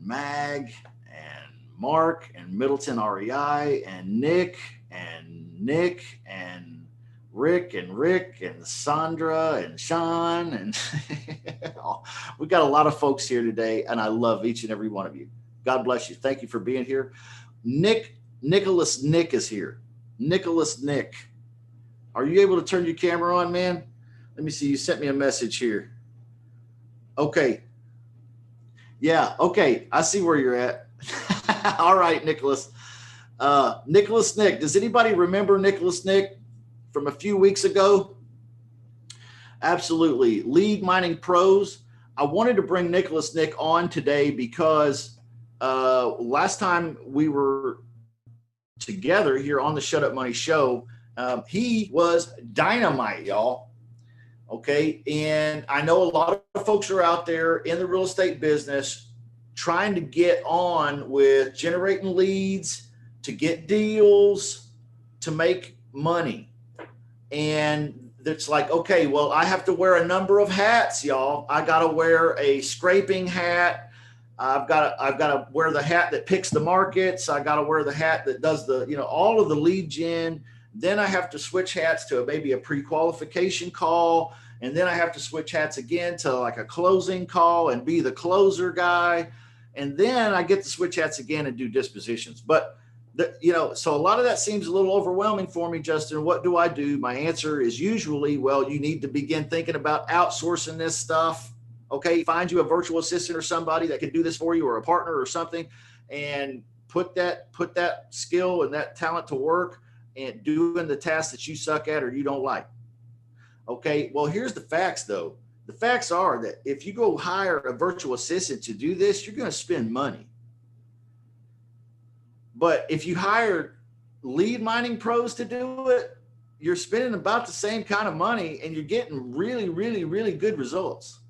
Mag and Mark and Middleton REI and Nick and Rick and Sandra and Sean and we got a lot of folks here today, and I love each and every one of you. God bless you. Thank you for being here. Nicholas Nick is here. Nicholas Nick, are you able to turn your camera on, man? Let me see. You sent me a message here. Okay. Yeah. Okay. I see where you're at. All right, Nicholas. Nicholas Nick. Does anybody remember Nicholas Nick from a few weeks ago? Absolutely. Lead Mining Pros. I wanted to bring Nicholas Nick on today because last time we were together here on the Shut Up Money show, he was dynamite, y'all. Okay. And I know a lot of folks are out there in the real estate business trying to get on with generating leads, to get deals, to make money. And it's like, okay, well, I have to wear a number of hats, y'all. I got to wear a scraping hat. I've got to wear the hat that picks the markets. I got to wear the hat that does the, all of the lead gen. Then I have to switch hats to maybe a pre-qualification call. And then I have to switch hats again to like a closing call and be the closer guy. And then I get to switch hats again and do dispositions. But, so a lot of that seems a little overwhelming for me, Justin. What do I do? My answer is usually, well, you need to begin thinking about outsourcing this stuff. Okay, find you a virtual assistant or somebody that can do this for you, or a partner or something, and put that skill and that talent to work and doing the tasks that you suck at or you don't like. Okay, well, here's the facts though. The facts are that if you go hire a virtual assistant to do this, you're going to spend money. But if you hire lead mining pros to do it, you're spending about the same kind of money and you're getting really, really, really good results.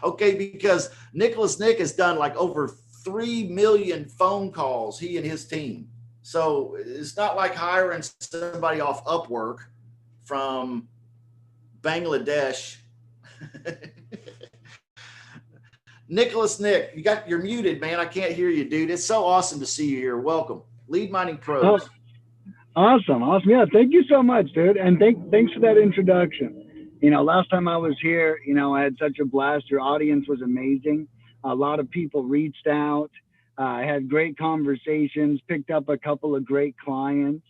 Okay, because Nicholas Nick has done like over 3 million phone calls, he and his team. So it's not like hiring somebody off Upwork from Bangladesh. Nicholas Nick, you're muted, man. I can't hear you, dude. It's so awesome to see you here. Welcome. Lead Mining Pros. Oh, awesome. Yeah, thank you so much, dude. And thanks for that introduction. Last time I was here, I had such a blast. Your audience was amazing. A lot of people reached out. I had great conversations, picked up a couple of great clients.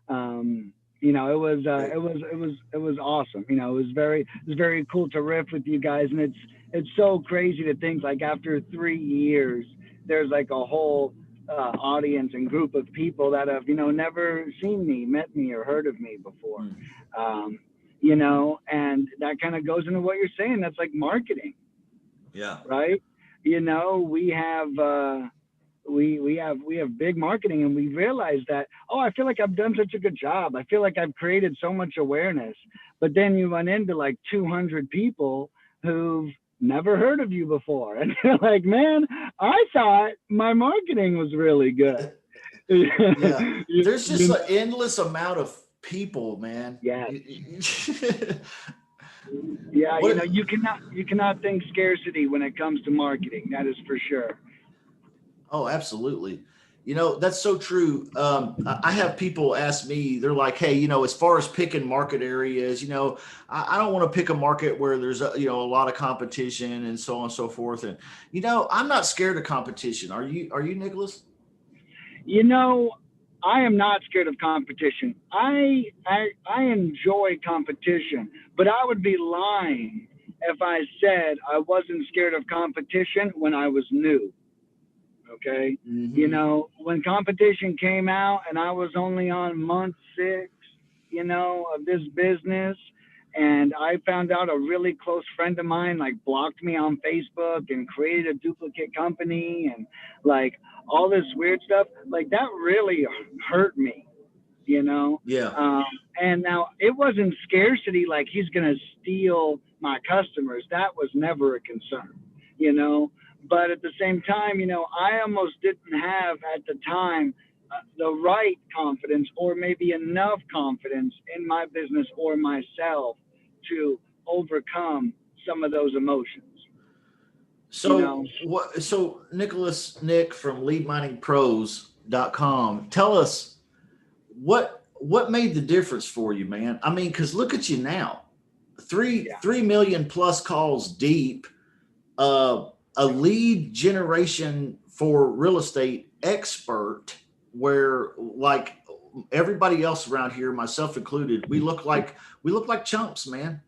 It was awesome. It was very cool to riff with you guys. And it's so crazy to think like after 3 years, there's like a whole audience and group of people that have, never seen me, met me, or heard of me before. And that kind of goes into what you're saying. That's like marketing. Yeah. Right. We have big marketing, and we realize that, I feel like I've done such a good job. I feel like I've created so much awareness, but then you run into like 200 people who've never heard of you before. And you're like, man, I thought my marketing was really good. Yeah. There's just an endless amount of people, man. Yeah. Yeah. You cannot think scarcity when it comes to marketing. That is for sure. Oh, absolutely. That's so true. I have people ask me, they're like, hey, as far as picking market areas, I don't want to pick a market where there's a lot of competition and so on and so forth. And, I'm not scared of competition. Are you, Nicholas? I am not scared of competition. I enjoy competition, but I would be lying if I said I wasn't scared of competition when I was new. Okay. Mm-hmm. When competition came out and I was only on month 6, of this business, and I found out a really close friend of mine, like, blocked me on Facebook and created a duplicate company and like all this weird stuff, like that really hurt me, Yeah. And now it wasn't scarcity, like he's going to steal my customers. That was never a concern, But at the same time, I almost didn't have at the time the right confidence, or maybe enough confidence in my business or myself to overcome some of those emotions. So what? So Nick from leadminingpros.com, tell us what made the difference for you, man. I mean, because look at you now, 3 million plus calls deep, a lead generation for real estate expert, where like everybody else around here, myself included, we look like chumps, man.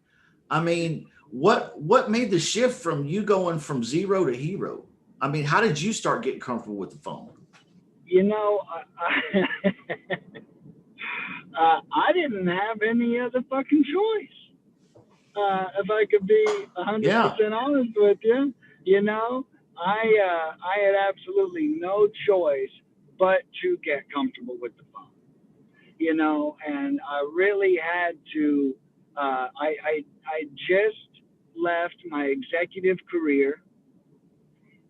I mean, what made the shift from you going from zero to hero? I mean, how did you start getting comfortable with the phone? I didn't have any other fucking choice. If I could be 100% honest with you, I had absolutely no choice but to get comfortable with the phone, and I really had to. I just left my executive career,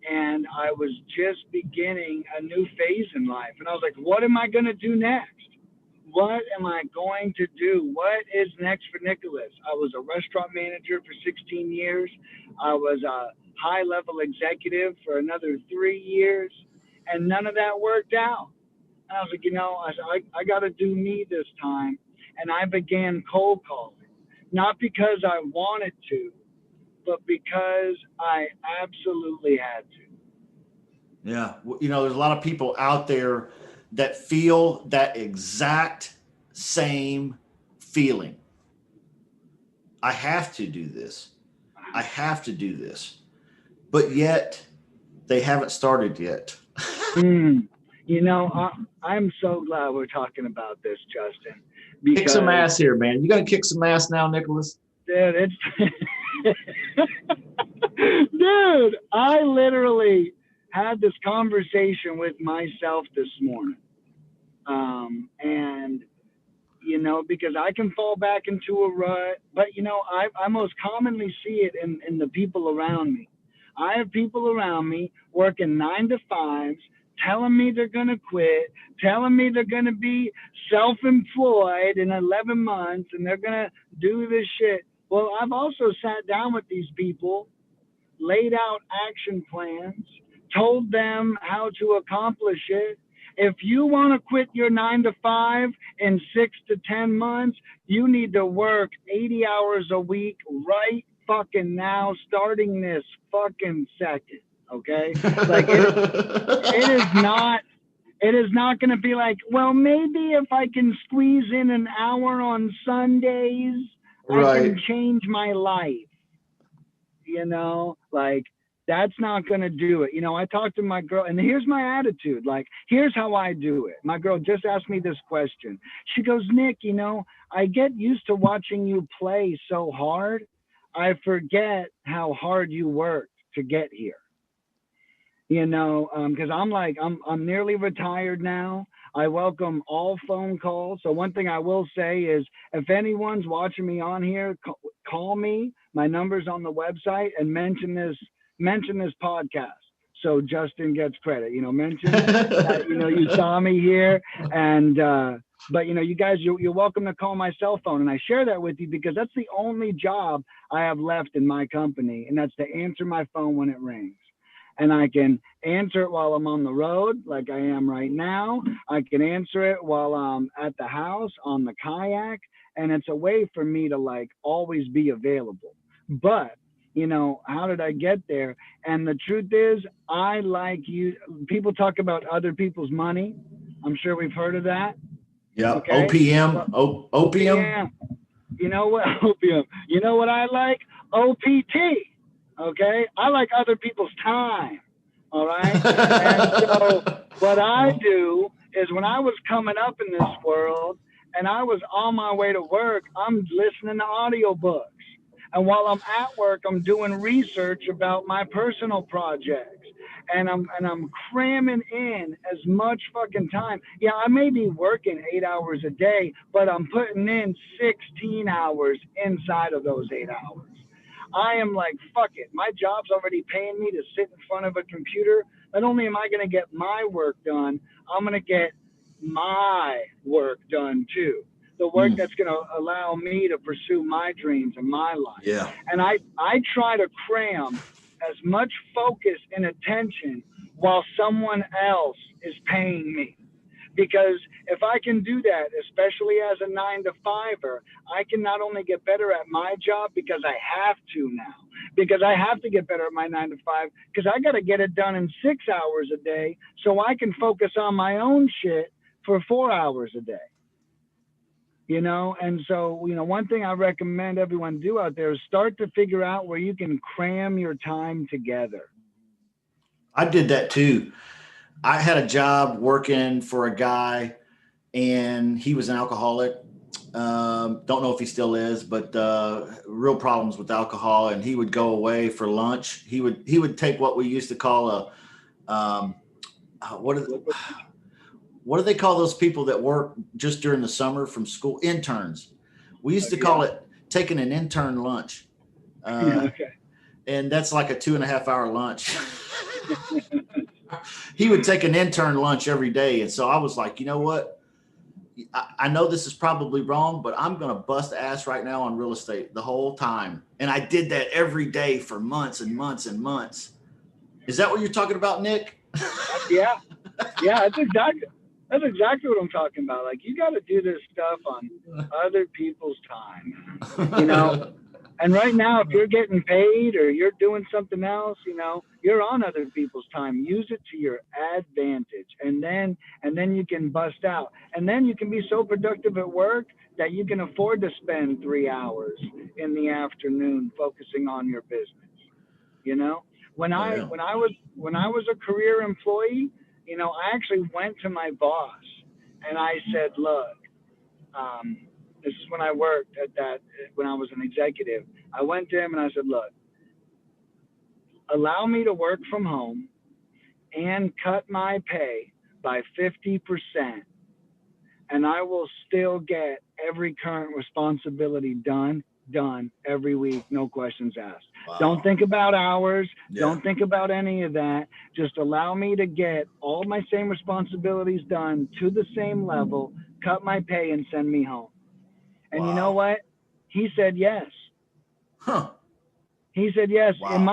and I was just beginning a new phase in life, and I was like, what am I going to do next? What am I going to do? What is next for Nicholas? I was a restaurant manager for 16 years. I was a high level executive for another 3 years, and none of that worked out. And I was like, I got to do me this time. And I began cold calling, not because I wanted to, but because I absolutely had to. Yeah. There's a lot of people out there that feel that exact same feeling. I have to do this. I have to do this. But yet they haven't started yet. I'm so glad we're talking about this, Justin. Kick some ass here, man. You got to kick some ass now, Nicholas. Dude, dude, I literally had this conversation with myself this morning. And, because I can fall back into a rut, but, I most commonly see it in the people around me. I have people around me working 9-to-5s, telling me they're going to quit, telling me they're going to be self-employed in 11 months and they're going to do this shit. Well, I've also sat down with these people, laid out action plans, told them how to accomplish it. If you want to quit your 9-to-5 in 6 to 10 months, you need to work 80 hours a week right fucking now, starting this fucking second. Okay? Like it is not going to be like, well, maybe if I can squeeze in an hour on Sundays, I can change my life. Like that's not going to do it. I talked to my girl, and here's my attitude. Like, here's how I do it. My girl just asked me this question. She goes, Nick, I get used to watching you play so hard. I forget how hard you worked to get here. Because I'm nearly retired now. I welcome all phone calls. So one thing I will say is, if anyone's watching me on here, call me. My number's on the website, and mention this podcast, so Justin gets credit. Mention that, you saw me here, and but you guys, you're welcome to call my cell phone, and I share that with you because that's the only job I have left in my company, and that's to answer my phone when it rings. And I can answer it while I'm on the road, like I am right now. I can answer it while I'm at the house on the kayak, and it's a way for me to like always be available. But how did I get there? And the truth is, I like you. People talk about other people's money. I'm sure we've heard of that. Yeah. Okay? OPM. Opium. Yeah. You know what? Opium. You know what I like? OPT. Okay. I like other people's time. All right. And so what I do is, when I was coming up in this world and I was on my way to work, I'm listening to audiobooks. And while I'm at work, I'm doing research about my personal projects, and I'm cramming in as much fucking time. Yeah, I may be working 8 hours a day, but I'm putting in 16 hours inside of those 8 hours. I am like, fuck it. My job's already paying me to sit in front of a computer. Not only am I going to get my work done, I'm going to get my work done too. The work that's going to allow me to pursue my dreams and my life. Yeah. And I try to cram as much focus and attention while someone else is paying me. Because if I can do that, especially as a 9-to-5er, I can not only get better at my job because I have to now, because I have to get better at my 9-to-5, because I got to get it done in 6 hours a day so I can focus on my own shit for 4 hours a day. And so, one thing I recommend everyone do out there is start to figure out where you can cram your time together. I did that too. I had a job working for a guy, and he was an alcoholic. Don't know if he still is, but real problems with alcohol. And he would go away for lunch. He would take what we used to call what do they call those people that work just during the summer from school? Interns. We used to call it taking an intern lunch. Okay. And that's like a 2.5-hour lunch. He would take an intern lunch every day. And so I was like, you know what? I know this is probably wrong, but I'm going to bust ass right now on real estate the whole time. And I did that every day for months and months and months. Is that what you're talking about, Nick? Yeah. That's exactly what I'm talking about. Like, you got to do this stuff on other people's time, And right now, if you're getting paid or you're doing something else, you're on other people's time. Use it to your advantage, and then you can bust out, and then you can be so productive at work that you can afford to spend 3 hours in the afternoon focusing on your business. When I was a career employee, I actually went to my boss and I said, look, this is when I worked when I was an executive. I went to him and I said, look, allow me to work from home and cut my pay by 50%, and I will still get every current responsibility done every week, no questions asked. Wow. Don't think about hours. Yeah. Don't think about any of that. Just allow me to get all my same responsibilities done to the same level, cut my pay, and send me home. And You know what? He said yes. Huh. He said yes. Wow. And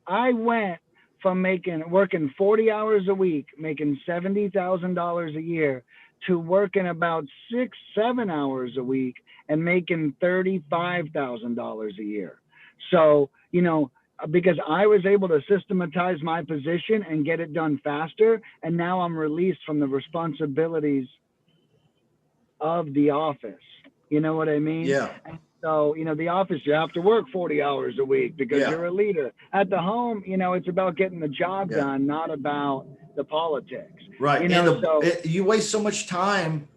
I went from working 40 hours a week, making $70,000 a year, to working about 6-7 hours a week and making $35,000 a year. So, because I was able to systematize my position and get it done faster, and now I'm released from the responsibilities of the office. You know what I mean? Yeah. And so, the office, you have to work 40 hours a week because you're a leader. At the home, it's about getting the job done, not about the politics. Right. You waste so much time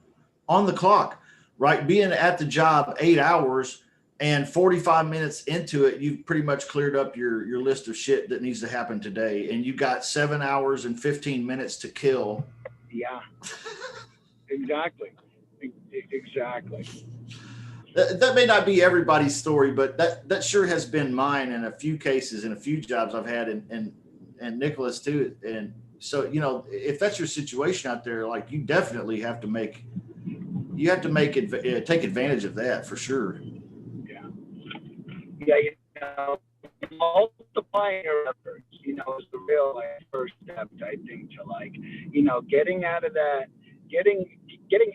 on the clock, right? Being at the job 8 hours and 45 minutes into it, you've pretty much cleared up your list of shit that needs to happen today. And you got 7 hours and 15 minutes to kill. Yeah, exactly. That may not be everybody's story, but that sure has been mine in a few cases, in a few jobs I've had, and Nicholas too. And so, if that's your situation out there, like, you definitely have to take advantage of that for sure. Yeah. Multiplying your efforts, is the real first step, I think, to getting out of that, getting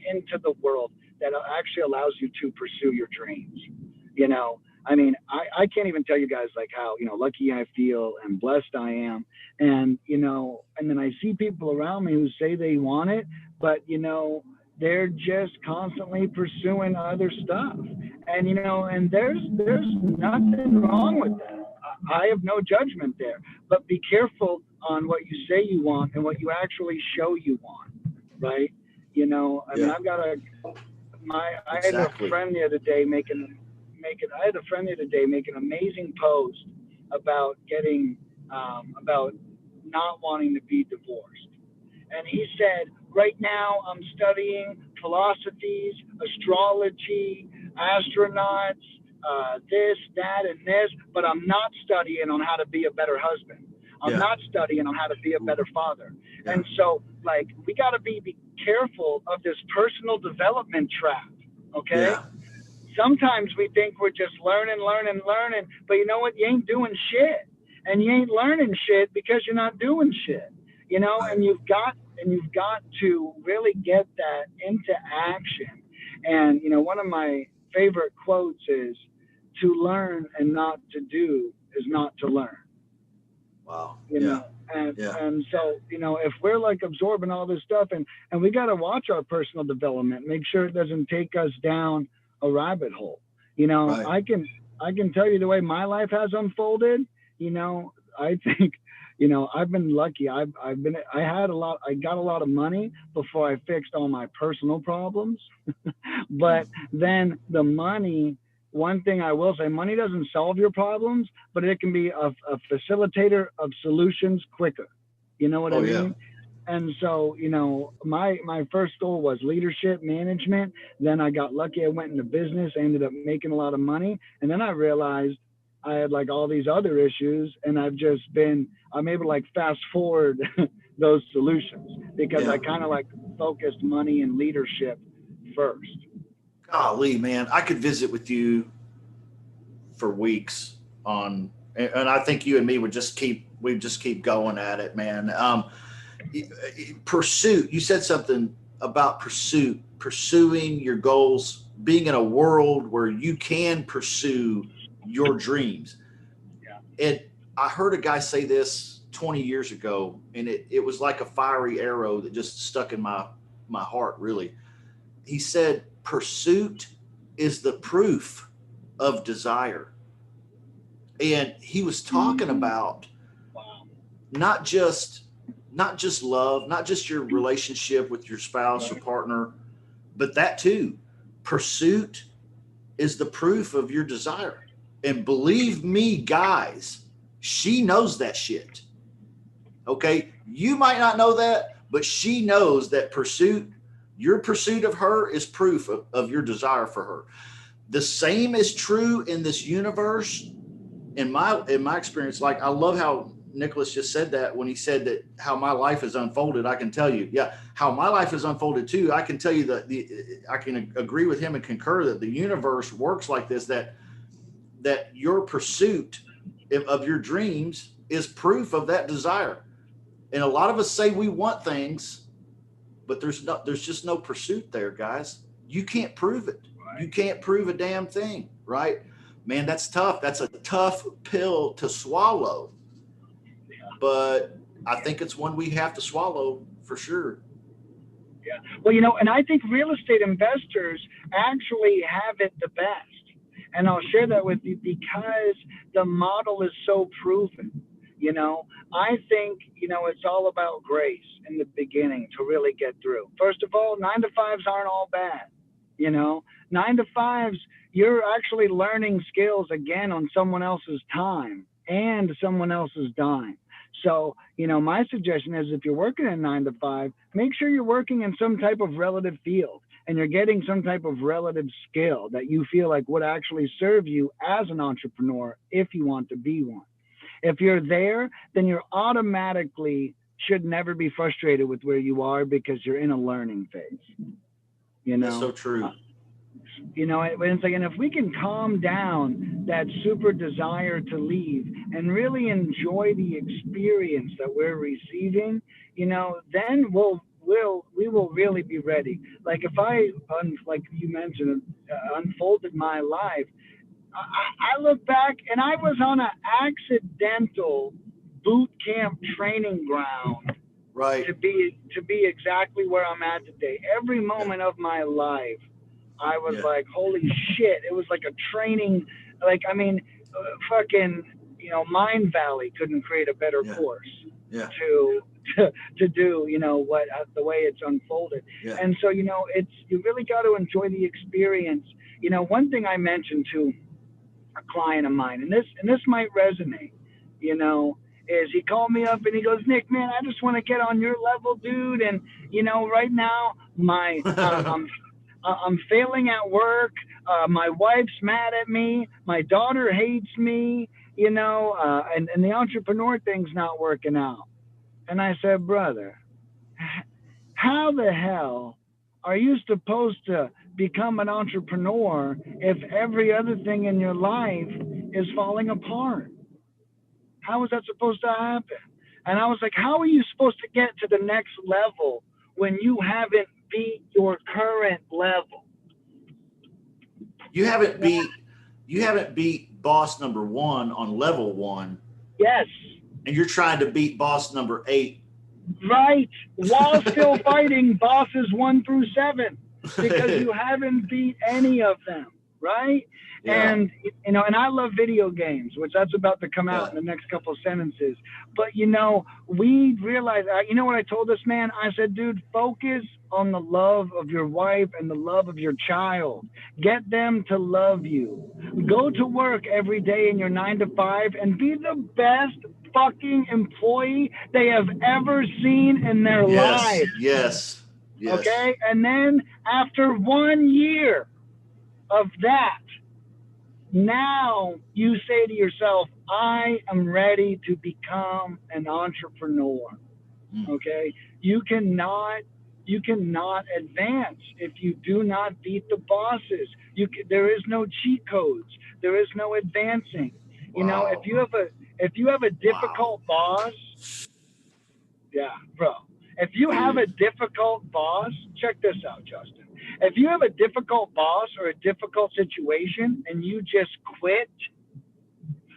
into the world that actually allows you to pursue your dreams. I can't even tell you guys how, lucky I feel and blessed I am. And, and then I see people around me who say they want it, but, they're just constantly pursuing other stuff. And, and there's nothing wrong with that. I have no judgment there, but be careful on what you say you want and what you actually show you want. Right. I've got I had a friend the other day making an amazing post about about not wanting to be divorced. And he said, right now I'm studying philosophies, astrology, astronauts, this, that, and this, but I'm not studying on how to be a better husband. I'm not studying on how to be a better father. Yeah. And so, we got to be careful of this personal development trap, okay? Yeah. Sometimes we think we're just learning, but you know what? You ain't doing shit. and you ain't learning shit because you're not doing shit, you know. Right. And you've got to really get that into action. And you know, one of my favorite quotes is, "To learn and not to do is not to learn." Wow. You Yeah. know, and Yeah. so, you know, if we're like absorbing all this stuff, and we got to watch our personal development, make sure it doesn't take us down a rabbit hole. You know, Right. I can tell you the way my life has unfolded. You know, I think, you know, I've been lucky. I got a lot of money before I fixed all my personal problems. But then the money, one thing I will say, money doesn't solve your problems, but it can be a facilitator of solutions quicker. You know what I Oh yeah. mean? And so, you know, my first goal was leadership management. Then I got lucky. I went into business. I ended up making a lot of money. And then I realized I had like all these other issues, and I'm able to like fast forward those solutions because I Yeah. kind of like focused money and leadership first. Golly, man, I could visit with you for weeks on, and I think you and me we just keep going at it, man. Pursuit. You said something about pursuing your goals, being in a world where you can pursue your dreams. Yeah. And I heard a guy say this 20 years ago, and it was like a fiery arrow that just stuck in my heart, really. He said, pursuit is the proof of desire. And he was talking Mm-hmm. about Wow. not just not just love, not just your relationship with your spouse or Right. partner, but that too. Pursuit is the proof of your desire. And believe me, guys, she knows that shit. Okay? You might not know that, but she knows that your pursuit of her is proof of your desire for her. The same is true in this universe. In my experience, like I love how Nicholas just said that when he said that how my life has unfolded. I can tell you, yeah, how my life has unfolded too. I can tell you that I can agree with him and concur that the universe works like this. That your pursuit of your dreams is proof of that desire. And a lot of us say we want things, but there's just no pursuit there, guys. You can't prove it. You Right. can't prove a damn thing, right? Man, that's tough. That's a tough pill to swallow, Yeah. but I think it's one we have to swallow for sure. Yeah. Well, you know, and I think real estate investors actually have it the best. And I'll share that with you because the model is so proven. You know, I think, you know, it's all about grace in the beginning to really get through. First of all, 9 to 5s aren't all bad. You know, 9 to 5s, you're actually learning skills again on someone else's time and someone else's dime. So, you know, my suggestion is if you're working a 9 to 5, make sure you're working in some type of relative field and you're getting some type of relative skill that you feel like would actually serve you as an entrepreneur if you want to be one. If you're there, then you're automatically should never be frustrated with where you are because you're in a learning phase, you That's so know. Uh, true. you know, it's like, and if we can calm down that super desire to leave and really enjoy the experience that we're receiving, you know, then we will really be ready. Like if like you mentioned, unfolded my life, I look back and I was on an accidental boot camp training ground Right. to be exactly where I'm at today. Every Yeah. moment of my life I was Yeah. like, holy shit! It was like a training. Like, I mean, fucking, you know, Mind Valley couldn't create a better Yeah. course Yeah. to to do, you know, what the way it's unfolded. Yeah. And so, you know, it's you really got to enjoy the experience. You know, one thing I mentioned to a client of mine, and this might resonate, you know, is he called me up and he goes, Nick, man, I just want to get on your level, dude. And you know, right now I'm failing at work. My wife's mad at me. My daughter hates me. You know, and the entrepreneur thing's not working out. And I said, brother, how the hell are you supposed to become an entrepreneur if every other thing in your life is falling apart? How is that supposed to happen? And I was like, how are you supposed to get to the next level when you haven't beat your current level? You haven't beat boss number 1 on level 1. Yes. And you're trying to beat boss number 8. Right. While still fighting bosses 1 through 7, because you haven't beat any of them. Right. Yeah. And, and I love video games, which that's about to come out in the next couple of sentences. But, we realized, you know what I told this man? I said, dude, focus on the love of your wife and the love of your child. Get them to love you. Go to work every day in your 9 to 5 and be the best fucking employee they have ever seen in their lives. Yes. Okay. And then after 1 year of that, now you say to yourself, I am ready to become an entrepreneur. Okay. You cannot advance if you do not beat the bosses. There is no cheat codes. There is no advancing. Wow. If you have a difficult boss, yeah, bro. If you have a difficult boss, check this out, Justin. If you have a difficult boss or a difficult situation and you just quit,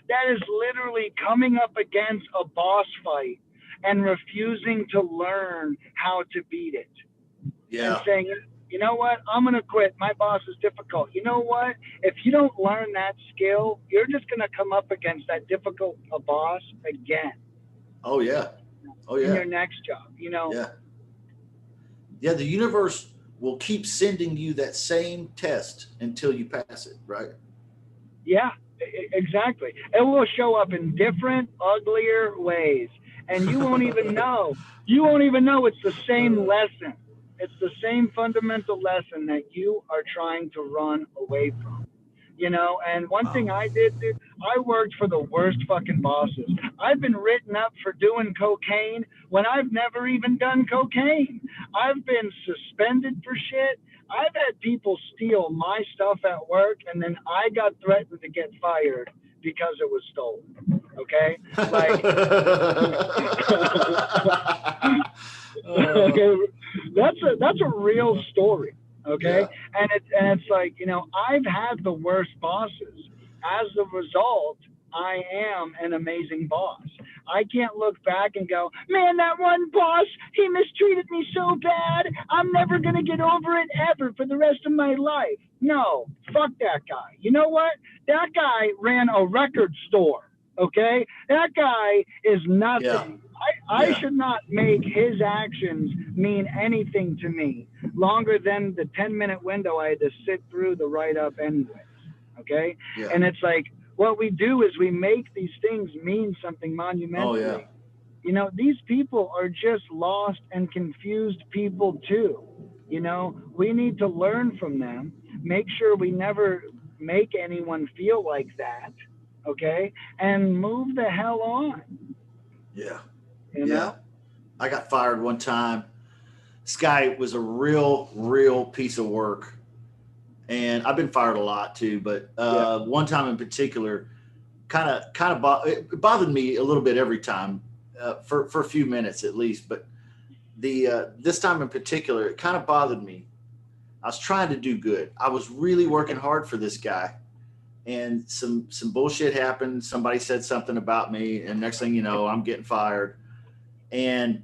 that is literally coming up against a boss fight and refusing to learn how to beat it. Yeah. And saying, you know what, I'm going to quit. My boss is difficult. You know what? If you don't learn that skill, you're just going to come up against that difficult boss again. Oh, yeah. Oh, yeah. In your next job, Yeah. Yeah, the universe will keep sending you that same test until you pass it, right? Yeah, exactly. It will show up in different, uglier ways. And you won't even know. You won't even know it's the same lesson. It's the same fundamental lesson that you are trying to run away from. And one thing I did, dude, I worked for the worst fucking bosses. I've been written up for doing cocaine when I've never even done cocaine. I've been suspended for shit. I've had people steal my stuff at work, and then I got threatened to get fired because it was stolen. Okay? Like, okay, that's a real story. Okay. Yeah. And it's like, I've had the worst bosses. As a result, I am an amazing boss. I can't look back and go, man, that one boss, he mistreated me so bad. I'm never going to get over it ever for the rest of my life. No, fuck that guy. You know what? That guy ran a record store. Okay. That guy is nothing. Yeah. I should not make his actions mean anything to me longer than the 10-minute window I had to sit through the write-up anyways, okay? Yeah. And it's like, what we do is we make these things mean something monumentally. Oh, yeah. These people are just lost and confused people too. We need to learn from them, make sure we never make anyone feel like that, okay? And move the hell on. Yeah. Yeah, I got fired one time. This guy was a real piece of work, and I've been fired a lot too. But one time in particular, it bothered me a little bit every time, for a few minutes at least. But this time in particular, it kind of bothered me. I was trying to do good. I was really working hard for this guy, and some bullshit happened. Somebody said something about me, and next thing you know, I'm getting fired. And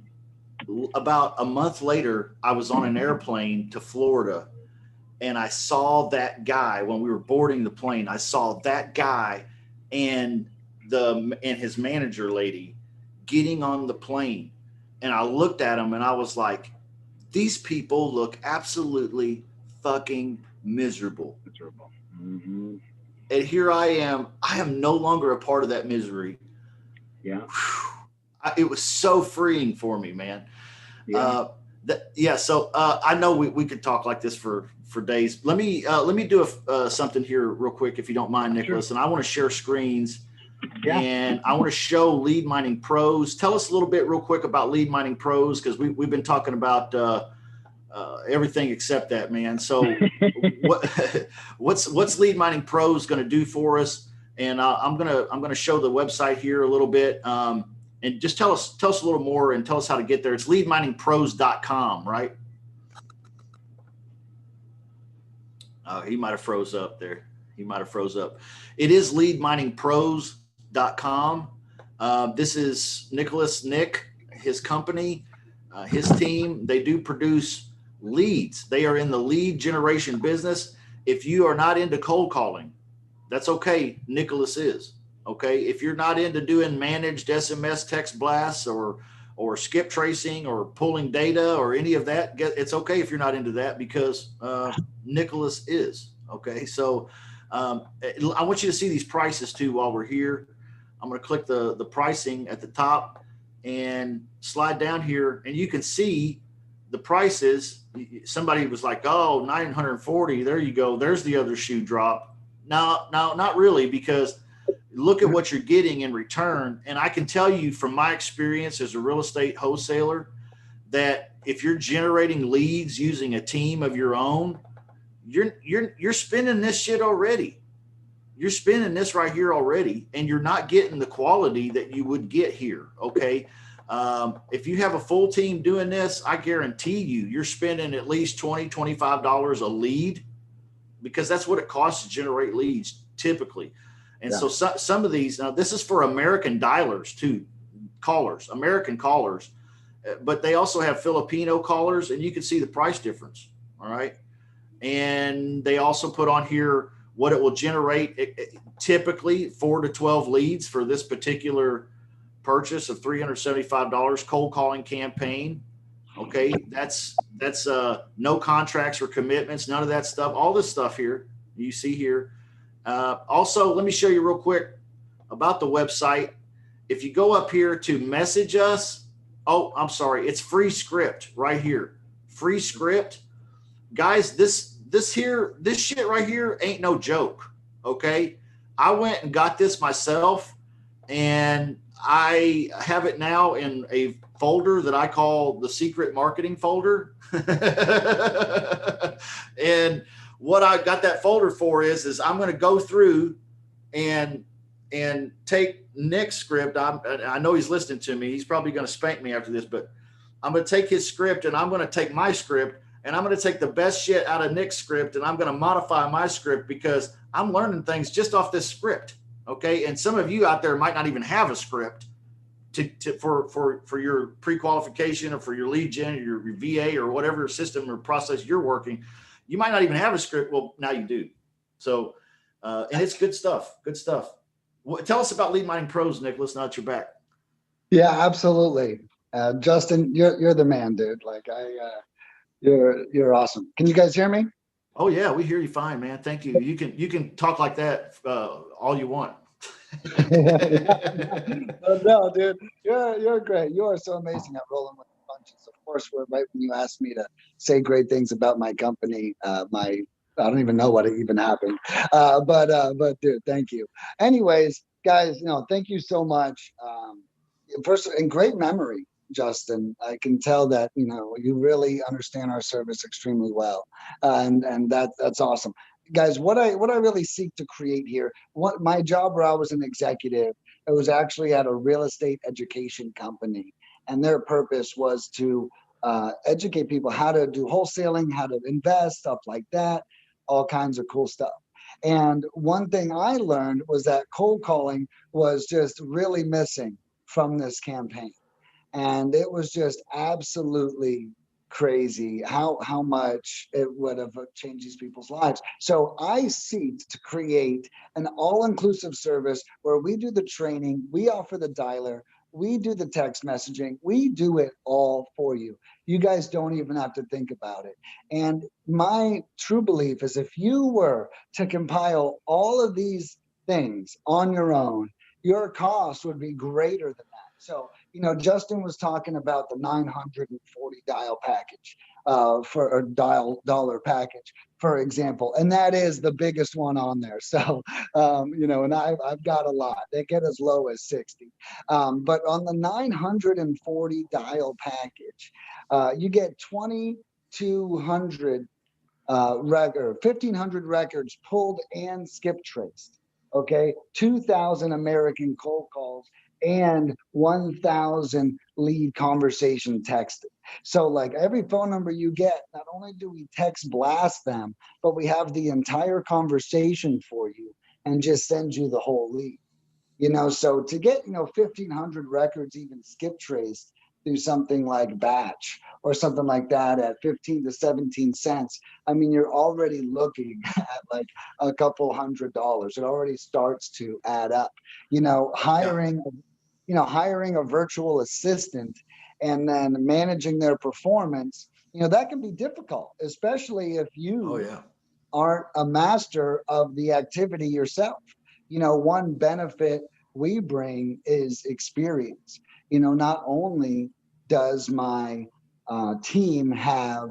about a month later, I was on an airplane to Florida, and I saw that guy when we were boarding the plane. I saw that guy and his manager lady getting on the plane, and I looked at him and I was like, these people look absolutely fucking miserable. Mm-hmm. And here I am no longer a part of that misery. Yeah. It was so freeing for me, man. Yeah. So I know we could talk like this for days. Let me do something here real quick, if you don't mind, Nicholas. Sure. And I want to share screens, and I want to show Lead Mining Pros. Tell us a little bit real quick about Lead Mining Pros, because we've been talking about everything except that, man. So what's Lead Mining Pros going to do for us? and I'm gonna show the website here a little bit, and just tell us a little more and tell us how to get there. It's leadminingpros.com, right? Oh, he might have froze up there. He might have froze up. It is leadminingpros.com. This is Nick, his company, his team. They do produce leads. They are in the lead generation business. If you are not into cold calling, that's okay. Nicholas is. Okay. If you're not into doing managed SMS text blasts or skip tracing or pulling data or any of that, it's okay if you're not into that, because Nicholas is. Okay. So I want you to see these prices too while we're here. I'm going to click the pricing at the top and slide down here, and you can see the prices. Somebody was like, oh, 940. There you go. There's the other shoe drop. No, not really, because look at what you're getting in return. And I can tell you from my experience as a real estate wholesaler that if you're generating leads using a team of your own, you're spending this shit already. You're spending this right here already, and you're not getting the quality that you would get here. Okay. If you have a full team doing this, I guarantee you're spending at least $20, $25 a lead, because that's what it costs to generate leads typically. And so some of these, now this is for American dialers too, American callers, but they also have Filipino callers, and you can see the price difference. All right. And they also put on here what it will generate, typically 4 to 12 leads for this particular purchase of $375 cold calling campaign. Okay. That's no contracts or commitments, none of that stuff. All this stuff here you see here. Also, let me show you real quick about the website. If you go up here to message us, oh, I'm sorry, it's free script right here. Free script. Guys, this shit right here ain't no joke. Okay. I went and got this myself, and I have it now in a folder that I call the secret marketing folder. And what I got that folder for is I'm going to go through and take Nick's script. I know he's listening to me. He's probably going to spank me after this, but I'm going to take his script, and I'm going to take my script, and I'm going to take the best shit out of Nick's script, and I'm going to modify my script, because I'm learning things just off this script. Okay. And some of you out there might not even have a script for your pre-qualification or for your lead gen or your VA or whatever system or process you're working. You might not even have a script. Well, now you do. So, and it's good stuff. Good stuff. Tell us about Lead Mining Pros, Nicholas, now that you're back. Yeah, absolutely. Justin, you're the man, dude. Like you're awesome. Can you guys hear me? Oh yeah, we hear you fine, man. Thank you. You can talk like that all you want. No, dude, you're great. You are so amazing at rolling with the punches. Of course, right when you asked me to say great things about my company, I don't even know what even happened. But dude, thank you. Anyways, guys, thank you so much. First, and great memory, Justin. I can tell that you really understand our service extremely well, and that's awesome. Guys, what I really seek to create here, my job where I was an executive, it was actually at a real estate education company, and their purpose was to educate people how to do wholesaling, how to invest, stuff like that, all kinds of cool stuff. And one thing I learned was that cold calling was just really missing from this campaign. And it was just absolutely crazy how much it would have changed these people's lives. So I seek to create an all-inclusive service where we do the training, we offer the dialer, we do the text messaging, we do it all for you. You guys don't even have to think about it. And my true belief is if you were to compile all of these things on your own, your cost would be greater than that. So, Justin was talking about the 940 dial package for a dollar package, for example, and that is the biggest one on there. So, and I've got a lot. They get as low as 60. But on the 940 dial package, you get 2,200 1,500 records pulled and skip traced. okay, 2,000 American cold calls, and 1,000 lead conversation texted. So like every phone number you get, not only do we text blast them, but we have the entire conversation for you and just send you the whole lead. So to get 1,500 records even skip traced through something like batch or something like that at 15 to 17 cents, I mean, you're already looking at like a couple $100. It already starts to add up. Yeah. Hiring a virtual assistant and then managing their performance, that can be difficult, especially if Oh you yeah. aren't a master of the activity yourself. One benefit we bring is experience. Not only does my team have,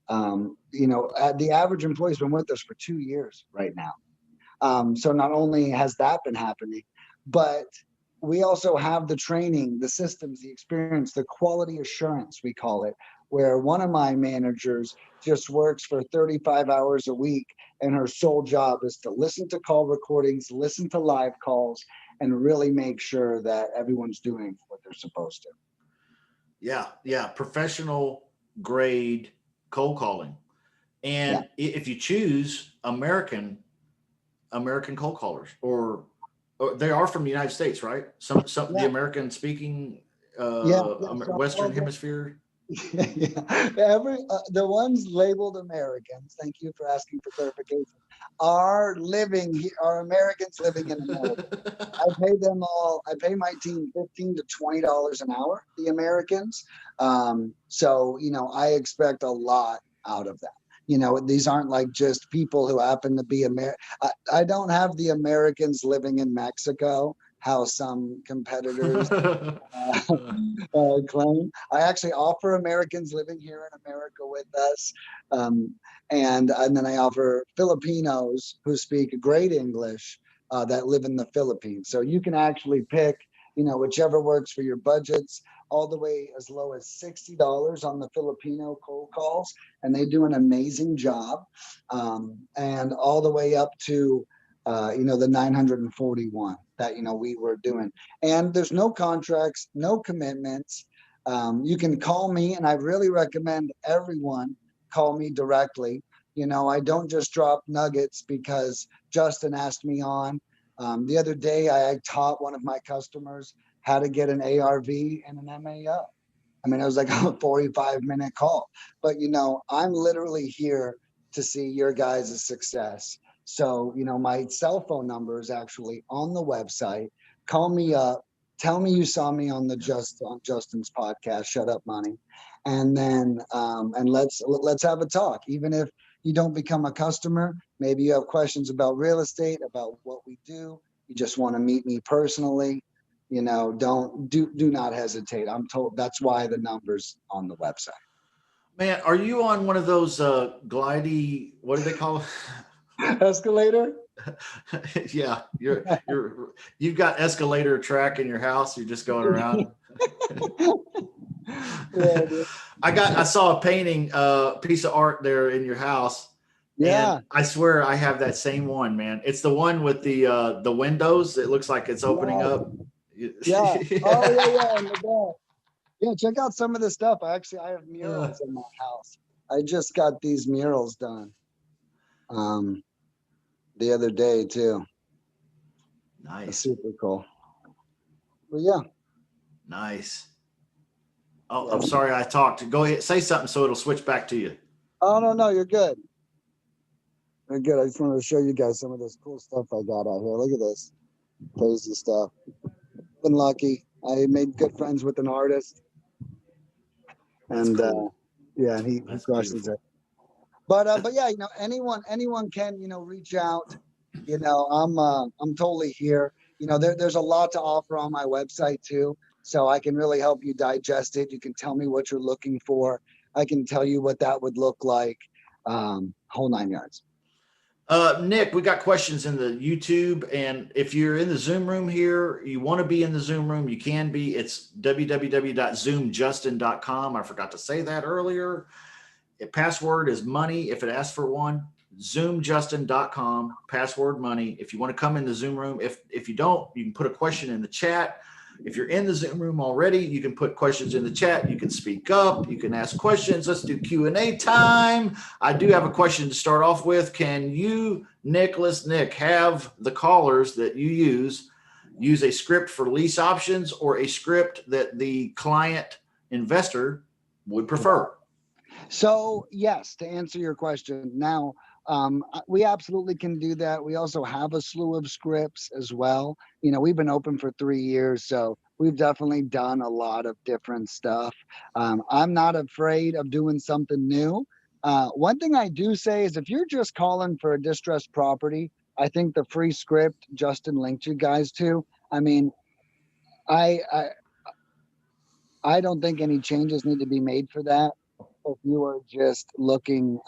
the average employee's been with us for 2 years right now. So not only has that been happening, but we also have the training, the systems, the experience, the quality assurance, we call it, where one of my managers just works for 35 hours a week, and her sole job is to listen to call recordings, listen to live calls, and really make sure that everyone's doing what they're supposed to. Yeah. Yeah. Professional grade cold calling. Yeah. And if you choose American cold callers, or they are from the United States, right? Some the Yeah. American speaking Yeah. Yeah. Western So Hemisphere. yeah. The ones labeled Americans, thank you for asking for clarification, are Americans living in America. I pay my team $15 to $20 an hour, the Americans. So, I expect a lot out of that. These aren't like just people who happen to be I don't have the Americans living in Mexico, how some competitors claim. I actually offer Americans living here in America with us. Um, and then I offer Filipinos who speak great English that live in the Philippines. So you can actually pick, whichever works for your budgets, all the way as low as $60 on the Filipino cold calls. And they do an amazing job. And all the way up to, the 941 that, we were doing. And there's no contracts, no commitments. You can call me, and I really recommend everyone call me directly. I don't just drop nuggets because Justin asked me on. The other day, I taught one of my customers how to get an ARV and an MAO. I mean, it was like a 45-minute call. But, I'm literally here to see your guys' success. So, my cell phone number is actually on the website. Call me up. Tell me you saw me on on Justin's podcast, Shut Up Money, and then and let's have a talk. Even if you don't become a customer, maybe you have questions about real estate, about what we do. You just want to meet me personally. Do not hesitate. I'm told that's why the number's on the website. Man, are you on one of those glidey? What do they call Escalator? it? Yeah, you've got escalator track in your house. You're just going around. Yeah, I saw a painting, piece of art there in your house, yeah, and I swear I have that same one, man. It's the one with the windows. It looks like it's opening up. yeah. Oh Yeah. yeah, yeah. In the back. Yeah, check out some of the stuff. I have murals in my house. I just got these murals done the other day too. It's Nice. super cool. But yeah. Nice. Oh, Yeah. I'm sorry I talked. Go ahead, say something so it'll switch back to you. Oh no, you're good. You're good. I just wanted to show you guys some of this cool stuff I got out here. Look at this crazy stuff. Been lucky. I made good friends with an artist, That's and cool. yeah, and he That's crushes beautiful. it. But yeah, anyone can reach out. I'm totally here. There's a lot to offer on my website too, so I can really help you digest it. You can tell me what you're looking for. I can tell you what that would look like. Whole nine yards. Nick, we got questions in the YouTube, and if you're in the Zoom room here, you want to be in the Zoom room, you can be. It's www.zoomjustin.com. I forgot to say that earlier. Password is money if it asks for one. zoomjustin.com, password money. If you want to come in the Zoom room, if you don't, you can put a question in the chat. If you're in the Zoom room already, you can put questions in the chat. You can speak up. You can ask questions. Let's do Q&A time. I do have a question to start off with. Can you, Nick, have the callers that you use a script for lease options or a script that the client investor would prefer? So yes, to answer your question now, we absolutely can do that. We also have a slew of scripts as well. We've been open for 3 years, so we've definitely done a lot of different stuff. I'm not afraid of doing something new. One thing I do say is if you're just calling for a distressed property, I think the free script Justin linked you guys to, I mean, I I don't think any changes need to be made for that if you are just looking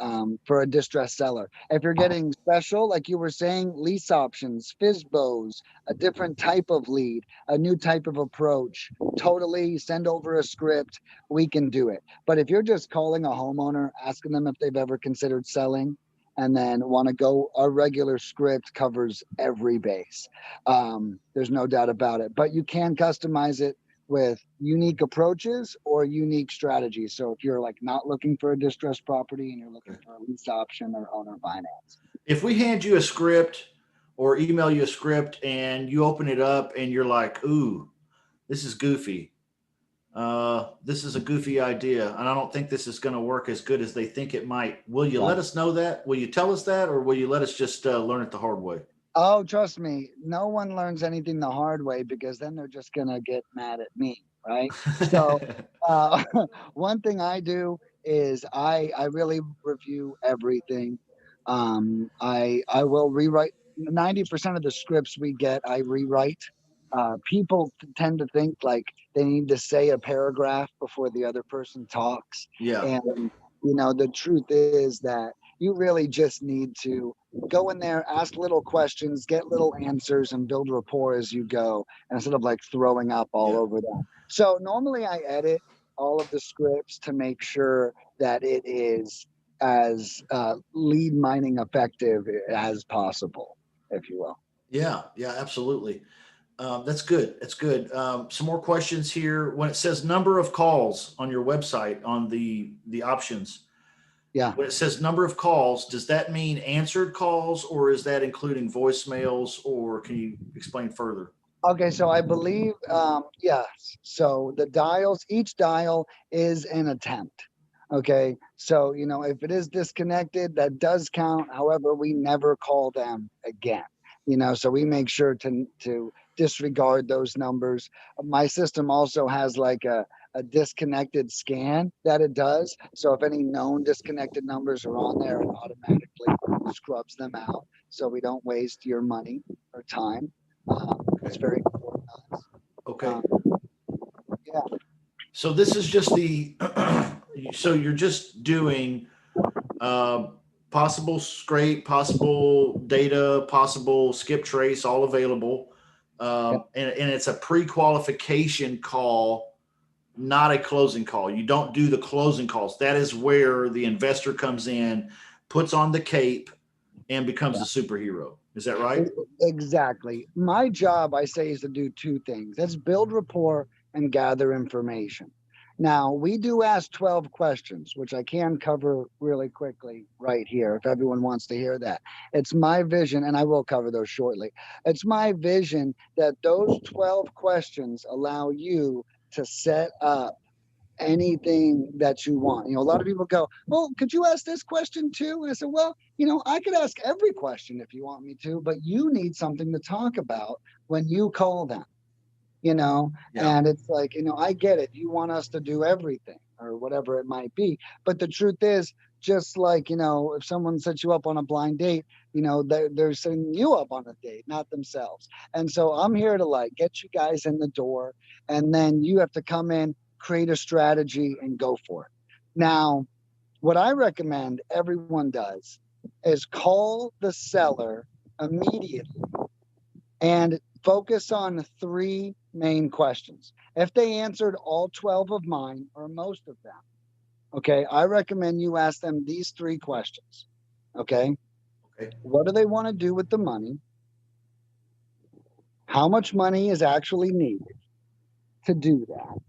for a distressed seller. If you're getting special, like you were saying, lease options, FISBOs, a different type of lead, a new type of approach, totally send over a script, we can do it. But if you're just calling a homeowner, asking them if they've ever considered selling, and then want to go, a regular script covers every base. There's no doubt about it. But you can customize it with unique approaches or unique strategies. So if you're like not looking for a distressed property and you're looking for a lease option or owner finance. If we hand you a script or email you a script and you open it up and you're like, ooh, this is goofy. This is a goofy idea. And I don't think this is going to work as good as they think it might. Will you let us know that? Will you tell us that? Or will you let us just learn it the hard way? Oh, trust me, no one learns anything the hard way because then they're just going to get mad at me, right? So one thing I do is I really review everything. I will rewrite 90% of the scripts we get, I rewrite. People tend to think like they need to say a paragraph before the other person talks. Yeah. And, the truth is that you really just need to go in there, ask little questions, get little answers, and build rapport as you go, instead of like throwing up all over them. So normally I edit all of the scripts to make sure that it is as lead mining effective as possible, if you will. Yeah, absolutely. That's good. That's good. Some more questions here. When it says number of calls on your website on the options, yeah, when it says number of calls, does that mean answered calls or is that including voicemails, or can you explain further? Okay, so I believe, yes. So the dials, each dial is an attempt. Okay, so, if it is disconnected, that does count. However, we never call them again. So we make sure to disregard those numbers. My system also has like a disconnected scan that it does. So if any known disconnected numbers are on there, it automatically scrubs them out. So we don't waste your money or time. It's very important to us. Okay. Yeah. So this is just so you're just doing possible scrape, possible data, possible skip trace, all available. And it's a pre-qualification call, not a closing call. You don't do the closing calls. That is where the investor comes in, puts on the cape, and becomes a superhero. Is that right? Exactly. My job, I say, is to do two things. That's build rapport and gather information. Now, we do ask 12 questions, which I can cover really quickly right here if everyone wants to hear that. It's my vision, and I will cover those shortly. It's my vision that those 12 questions allow you to set up anything that you want. A lot of people go, well, could you ask this question too? And I said, well, I could ask every question if you want me to, but you need something to talk about when you call them, and it's like, I get it. You want us to do everything or whatever it might be. But the truth is, just like, if someone sets you up on a blind date, they're setting you up on a date, not themselves. And so I'm here to like get you guys in the door, and then you have to come in, create a strategy, and go for it. Now, what I recommend everyone does is call the seller immediately and focus on 3 main questions. If they answered all 12 of mine or most of them, okay, I recommend you ask them these 3 questions. Okay. What do they want to do with the money? How much money is actually needed to do that?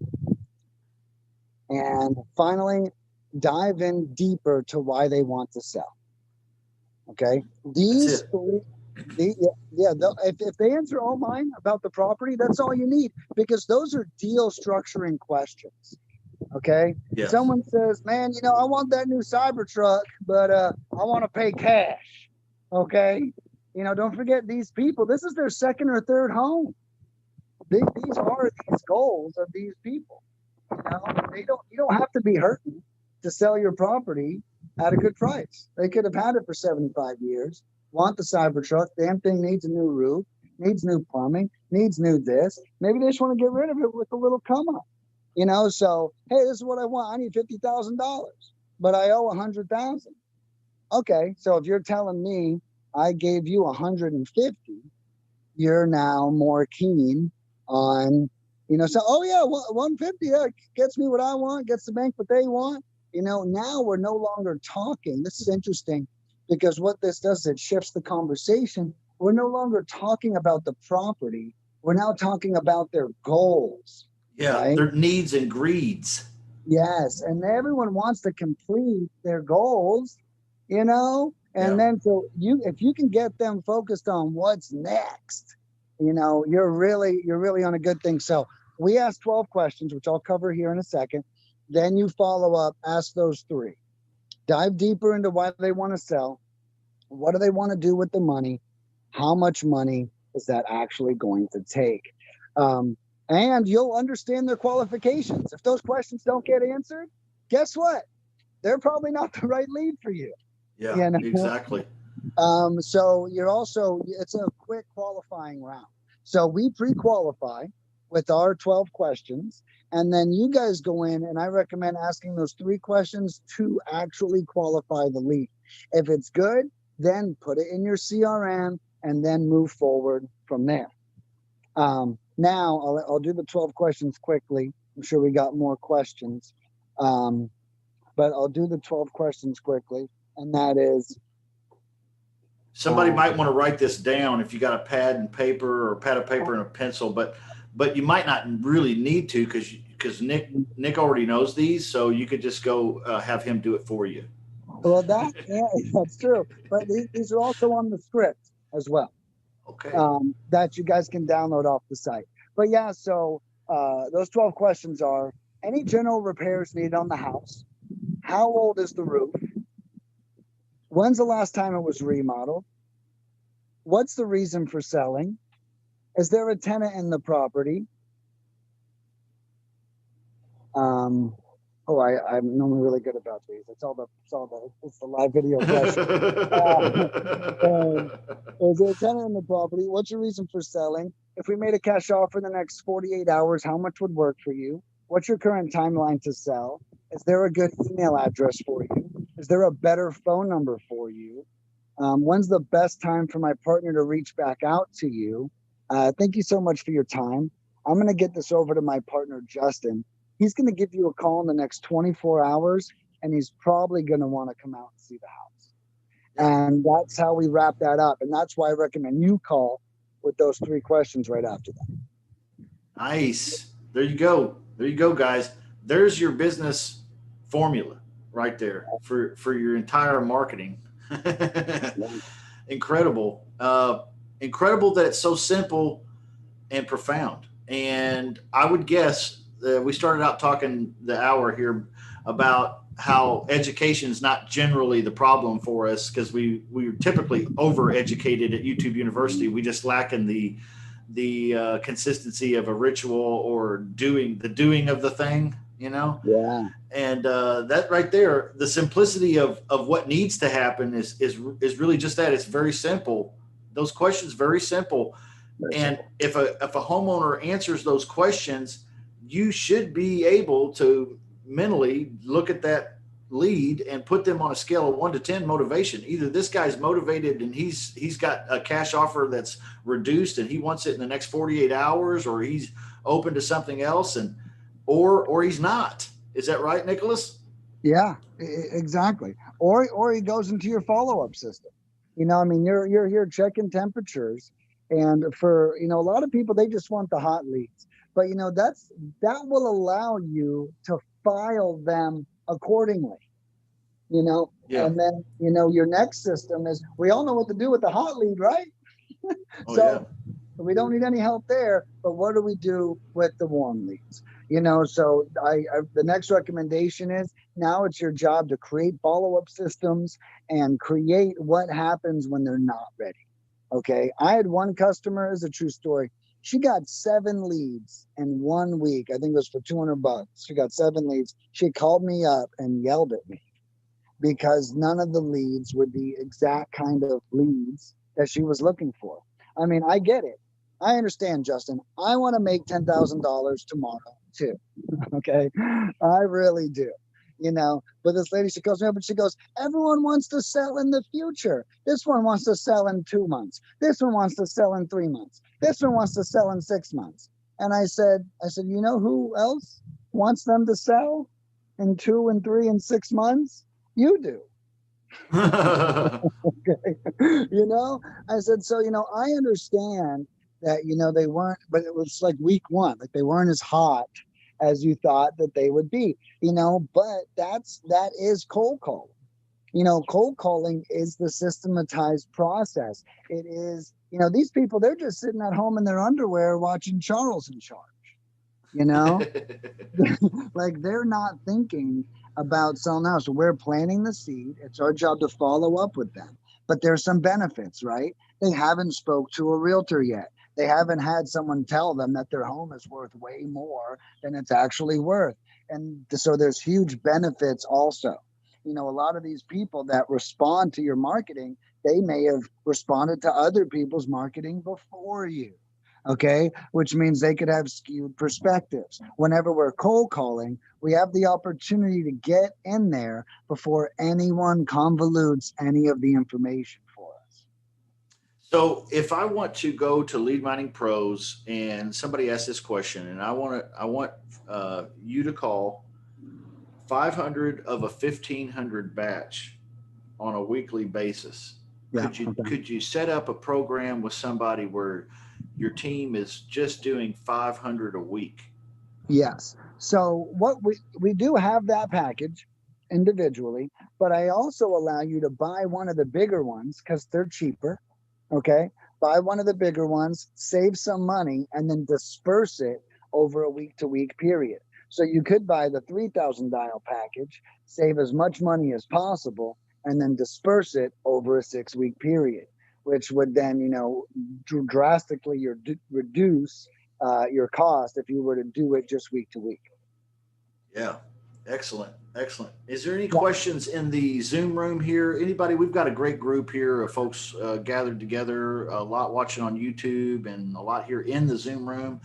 And finally, dive in deeper to why they want to sell. Okay. That's These it. three, if they answer all mine about the property, that's all you need, because those are deal structuring questions. Okay. Yes. Someone says, man, I want that new Cybertruck, but I want to pay cash. Okay. Don't forget, these people, this is their second or third home. These are these goals of these people. You don't have to be hurting to sell your property at a good price. They could have had it for 75 years, want the Cybertruck, damn thing needs a new roof, needs new plumbing, needs new this. Maybe they just want to get rid of it with a little come up. So, hey, this is what I want. I need $50,000, but I owe 100,000. Okay, so if you're telling me I gave you 150, you're now more keen on, so, oh yeah, 150, yeah, gets me what I want, gets the bank what they want. Now we're no longer talking. This is interesting, because what this does is it shifts the conversation. We're no longer talking about the property. We're now talking about their goals. Yeah, right? their needs and greeds. Yes, and everyone wants to complete their goals, and Yeah. then if you can get them focused on what's next, you're really on a good thing. So we asked 12 questions, which I'll cover here in a second. Then you follow up, ask those 3. Dive deeper into why they want to sell. What do they want to do with the money? How much money is that actually going to take? And you'll understand their qualifications. If those questions don't get answered, guess what? They're probably not the right lead for you. Yeah, exactly. So it's a quick qualifying round. So we pre-qualify with our 12 questions, and then you guys go in, and I recommend asking those 3 questions to actually qualify the lead. If it's good, then put it in your CRM and then move forward from there. Now I'll do the 12 questions quickly. I'm sure we got more questions, but I'll do the 12 questions quickly, and that is, somebody might want to write this down if you got a pad and paper, or a pad of paper and a pencil, but you might not really need to, because Nick already knows these, so you could just go have him do it for you. Well, that's true, but these are also on the script as well. Okay. That you guys can download off the site. But yeah, so those 12 questions are: any general repairs needed on the house? How old is the roof? When's the last time it was remodeled? What's the reason for selling? Is there a tenant in the property? I'm normally really good about these. It's the live video question. Is there a tenant in the property? What's your reason for selling? If we made a cash offer in the next 48 hours, how much would work for you? What's your current timeline to sell? Is there a good email address for you? Is there a better phone number for you? When's the best time for my partner to reach back out to you? Thank you so much for your time. I'm going to get this over to my partner, Justin. He's going to give you a call in the next 24 hours, and he's probably going to want to come out and see the house. And that's how we wrap that up. And that's why I recommend you call with those 3 questions right after that. Nice. There you go. There you go, guys. There's your business formula right there for your entire marketing. Incredible. Incredible that it's so simple and profound. And I would guess we started out talking the hour here about how education is not generally the problem for us, because we're typically overeducated at YouTube University. We just lack in the consistency of a ritual, or doing of the thing, Yeah. And that right there, the simplicity of what needs to happen is really just that. It's very simple. Those questions, very simple. And if a homeowner answers those questions, you should be able to mentally look at that lead and put them on a scale of 1 to 10 motivation. Either this guy's motivated and he's got a cash offer that's reduced and he wants it in the next 48 hours, or he's open to something else, or he's not. Is that right, Nicholas? Yeah, exactly. Or he goes into your follow-up system. I mean, you're here checking temperatures, and for a lot of people, they just want the hot leads. But that will allow you to file them accordingly. Yeah. And then your next system is, we all know what to do with the hot lead, right? Oh yeah. So we don't need any help there. But what do we do with the warm leads? So the next recommendation is, now it's your job to create follow-up systems and create what happens when they're not ready. Okay. I had one customer, is a true story. She got 7 leads in 1 week. I think it was for $200. She got 7 leads. She called me up and yelled at me because none of the leads were the exact kind of leads that she was looking for. I mean, I get it. I understand, Justin. I want to make $10,000 tomorrow too. Okay. I really do. But this lady, she calls me up and she goes, everyone wants to sell in the future. This one wants to sell in 2 months. This one wants to sell in 3 months. This one wants to sell in 6 months. And I said, who else wants them to sell in 2 and 3 and 6 months? You do. Okay. I said, so, I understand that, they weren't, but it was like week 1, like they weren't as hot as you thought that they would be, but that is cold calling. Cold calling is the systematized process. It is, these people, they're just sitting at home in their underwear watching Charles in Charge, like they're not thinking about selling now. So we're planting the seed. It's our job to follow up with them. But there's some benefits, right? They haven't spoke to a realtor yet. They haven't had someone tell them that their home is worth way more than it's actually worth. And so there's huge benefits also. A lot of these people that respond to your marketing, they may have responded to other people's marketing before you. Okay, which means they could have skewed perspectives. Whenever we're cold calling, we have the opportunity to get in there before anyone convolutes any of the information for us. So if I want to go to Lead Mining Pros and somebody asks this question, and I want you to call 500 of a 1,500 batch on a weekly basis. Yeah, Could you set up a program with somebody where your team is just doing 500 a week? Yes. So what we do have that package individually, but I also allow you to buy one of the bigger ones because they're cheaper. Okay. Buy one of the bigger ones, save some money, and then disperse it over a week-to-week period. So you could buy the 3,000 dial package, save as much money as possible, and then disperse it over a 6-week period, which would then, drastically reduce your cost if you were to do it just week to week. Yeah. Excellent. Excellent. Is there any questions in the Zoom room here? Anybody? We've got a great group here of folks gathered together, a lot watching on YouTube and a lot here in the Zoom room.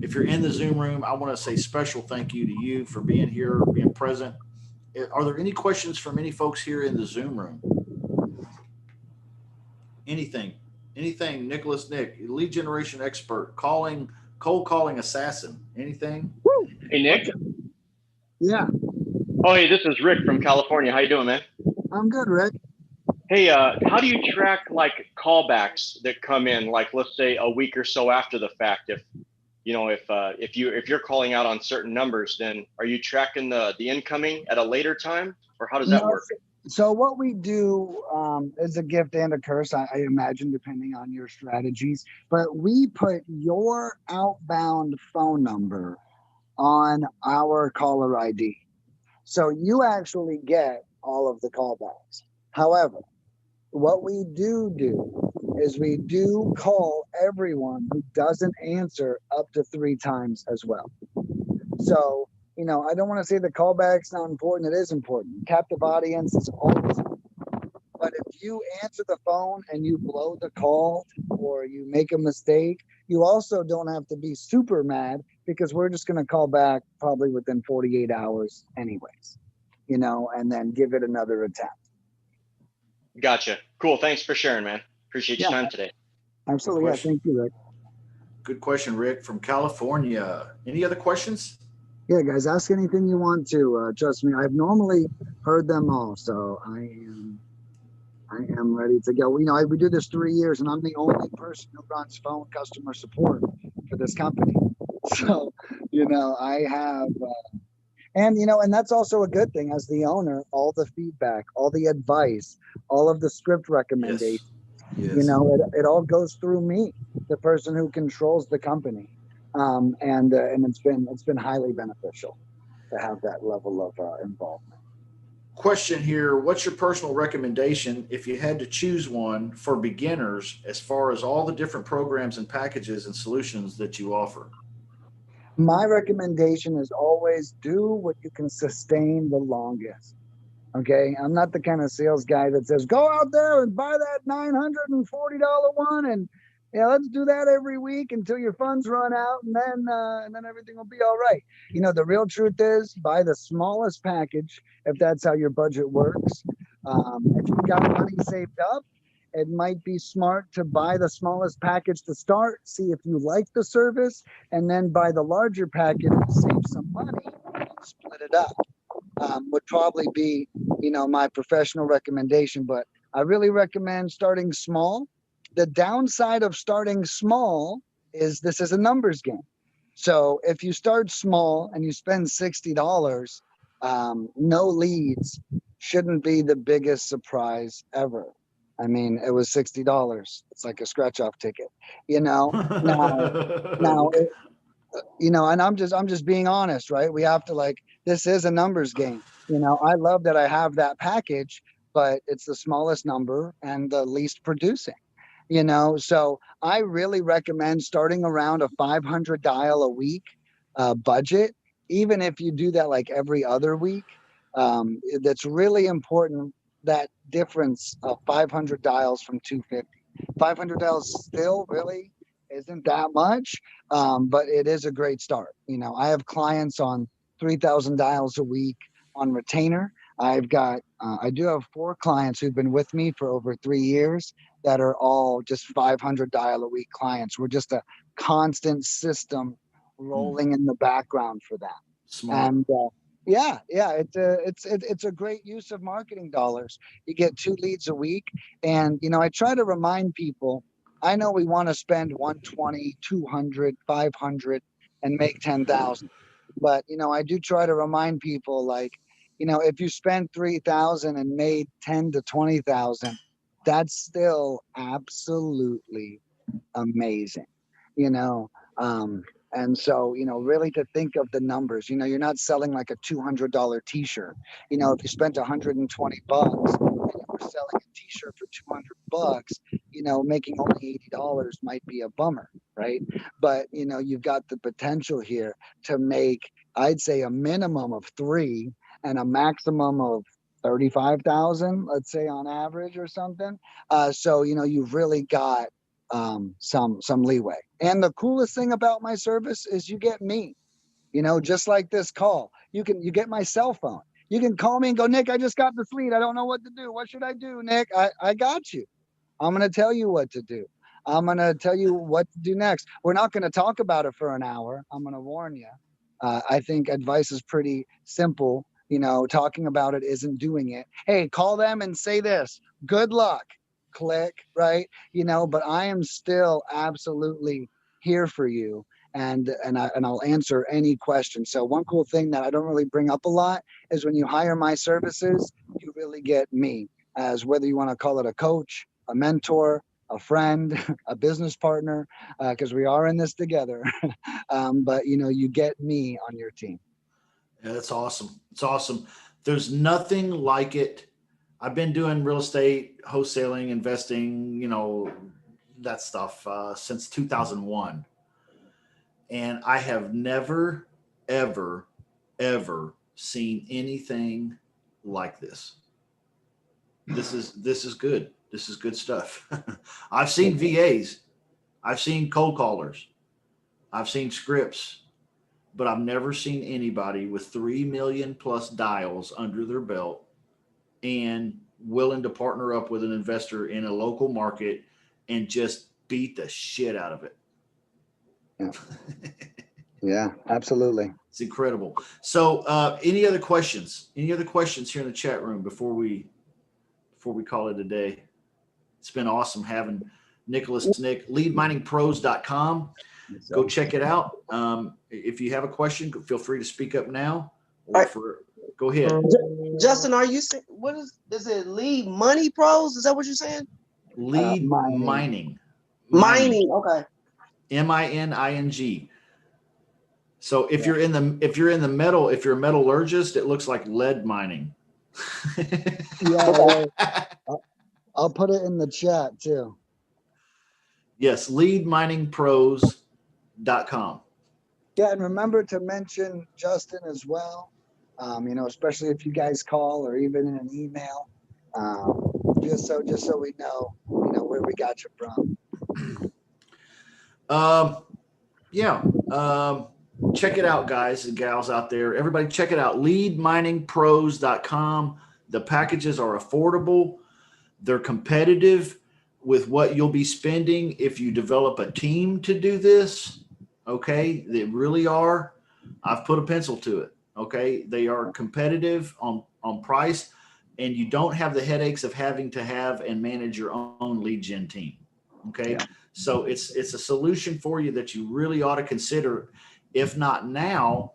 If you're in the Zoom room, I want to say special thank you to you for being here, being present. Are there any questions from any folks here in the Zoom room? Anything, Nicholas, Nick, lead generation expert, cold calling assassin, anything? Hey, Nick. Yeah. Oh, hey, this is Rick from California. How you doing, man? I'm good, Rick. Hey, how do you track like callbacks that come in, like let's say a week or so after the fact? If you're calling out on certain numbers, then are you tracking the incoming at a later time, or how does that work? So what we do is a gift and a curse, I imagine, depending on your strategies. But we put your outbound phone number on our caller ID. So you actually get all of the callbacks. However, what we do is we do call everyone who doesn't answer up to 3 times as well. So, I don't want to say the callback's not important. It is important. Captive audience is always important. But if you answer the phone and you blow the call or you make a mistake, you also don't have to be super mad because we're just going to call back probably within 48 hours anyways, and then give it another attempt. Gotcha. Cool. Thanks for sharing, man. Appreciate your time today. Absolutely. Yeah, thank you, Rick. Good question, Rick from California. Any other questions? Yeah, guys, ask anything you want to. Trust me, I've normally heard them all, so I am I am ready to go. We do this 3 years, and I'm the only person who runs phone customer support for this company. So, I have, and that's also a good thing as the owner. All the feedback, all the advice, all of the script Yes. recommendations. Yes. It all goes through me, the person who controls the company, and it's been highly beneficial to have that level of involvement. Question here. What's your personal recommendation if you had to choose one for beginners as far as all the different programs and packages and solutions that you offer? My recommendation is always do what you can sustain the longest. Okay. I'm not the kind of sales guy that says, go out there and buy that $940 one. And let's do that every week until your funds run out. And then everything will be all right. The real truth is buy the smallest package if that's how your budget works. If you've got money saved up, it might be smart to buy the smallest package to start, see if you like the service, and then buy the larger package to save some money and split it up. Would probably be, my professional recommendation, but I really recommend starting small. The downside of starting small is this is a numbers game. So if you start small and you spend $60, no leads shouldn't be the biggest surprise ever. I mean, it was $60. It's like a scratch off ticket, now, now, Okay. and I'm just being honest, right? We have to this is a numbers game. I love that I have that package, but it's the smallest number and the least producing. So I really recommend starting around a 500 dial a week budget, even if you do that like every other week. That's really important. That difference of 500 dials from 250. 500 dials still really isn't that much, but it is a great start. I have clients on 3,000 dials a week on retainer. I do have 4 clients who've been with me for over 3 years that are all just 500 dial a week clients. We're just a constant system rolling in the background for them. Smart. And yeah, it's a great use of marketing dollars. You get 2 leads a week, and I try to remind people. I know we want to spend 120, 200, 500, and make 10,000, but I do try to remind people if you spend 3,000 and made 10 to 20,000, that's still absolutely amazing, you know. And so, really to think of the numbers, you're not selling like a $200 t-shirt. If you spent 120 bucks and you were selling a t-shirt for 200 bucks, making only $80 might be a bummer, right? But, you've got the potential here to make, I'd say, a minimum of 3 and a maximum of 35,000, let's say on average or something. So, you've really got some leeway. And the coolest thing about my service is you get me, just like this call. You get my cell phone. You can call me and go, Nick, I just got this lead. I don't know what to do. What should I do, Nick? I got you. I'm going to tell you what to do. I'm going to tell you what to do next. We're not going to talk about it for an hour. I'm going to warn you. I think advice is pretty simple. Talking about it isn't doing it. Hey, call them and say this. Good luck. Click, right? But I am still absolutely here for you, and I'll answer any question. So one cool thing that I don't really bring up a lot is when you hire my services, you really get me as, whether you want to call it a coach, a mentor, a friend, a business partner, because we are in this together. But you get me on your team. Yeah, that's awesome. It's awesome. There's nothing like it. I've been doing real estate, wholesaling, investing, that stuff since 2001. And I have never, ever, ever seen anything like this. This is good. This is good stuff. I've seen VAs. I've seen cold callers. I've seen scripts, but I've never seen anybody with 3 million plus dials under their belt and willing to partner up with an investor in a local market and just beat the shit out of it. Yeah, yeah, absolutely. It's incredible. So any other questions? Any other questions here in the chat room before we before we call it a day? It's been awesome having Nicholas Nick, leadminingpros.com. Go check it out. If you have a question, feel free to speak up now. Go ahead. Justin, are you saying, is it Lead Money Pros? Is that what you're saying? Lead mining. Mining. Okay. MINING. So if you're in the metal, if you're a metallurgist, it looks like lead mining. Yeah. I'll put it in the chat too. Yes, leadminingpros.com. Yeah, and remember to mention Justin as well. Especially if you guys call or even in an email, just so we know, where we got you from. Check it out, guys and gals out there. Everybody check it out. Leadminingpros.com. The packages are affordable. They're competitive with what you'll be spending if you develop a team to do this. Okay. They really are. I've put a pencil to it. Okay. They are competitive on price, and you don't have the headaches of having to have and manage your own lead gen team. Okay. Yeah. So it's a solution for you that you really ought to consider. If not now,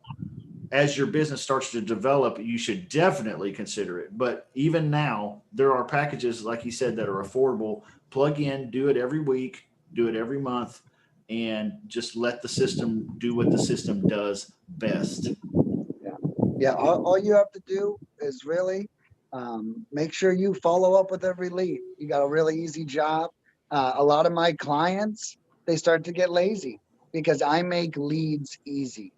as your business starts to develop, you should definitely consider it. But even now, there are packages, like you said, that are affordable. Plug in, do it every week, do it every month, and just let the system do what the system does best. Yeah. All you have to do is really make sure you follow up with every lead. You got a really easy job. A lot of my clients, they start to get lazy because I make leads easy.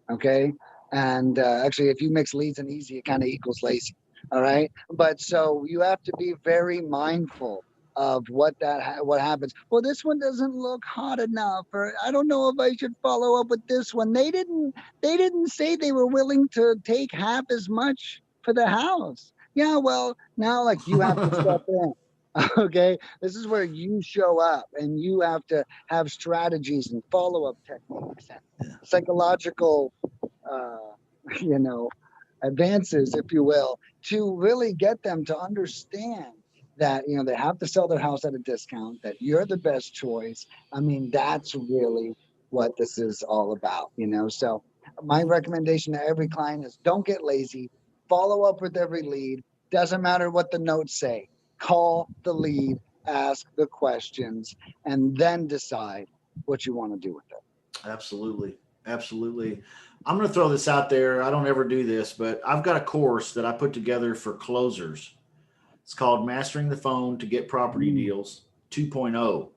Okay. And actually, if you mix leads and easy, it kind of equals lazy. All right. But so you have to be very mindful of what happens. Well, this one doesn't look hot enough, or I don't know if I should follow up with this one. They didn't say they were willing to take half as much for the house. Yeah. Well, now like you have to step in. Okay. This is where you show up, and you have to have strategies and follow-up techniques and psychological advances, if you will, to really get them to understand that, they have to sell their house at a discount, that you're the best choice. I mean, that's really what this is all about, So my recommendation to every client is don't get lazy, follow up with every lead. Doesn't matter what the notes say. Call the lead, ask the questions, and then decide what you want to do with it. Absolutely. Absolutely. I'm going to throw this out there. I don't ever do this, but I've got a course that I put together for closers. It's called Mastering the Phone to Get Property Deals 2.0.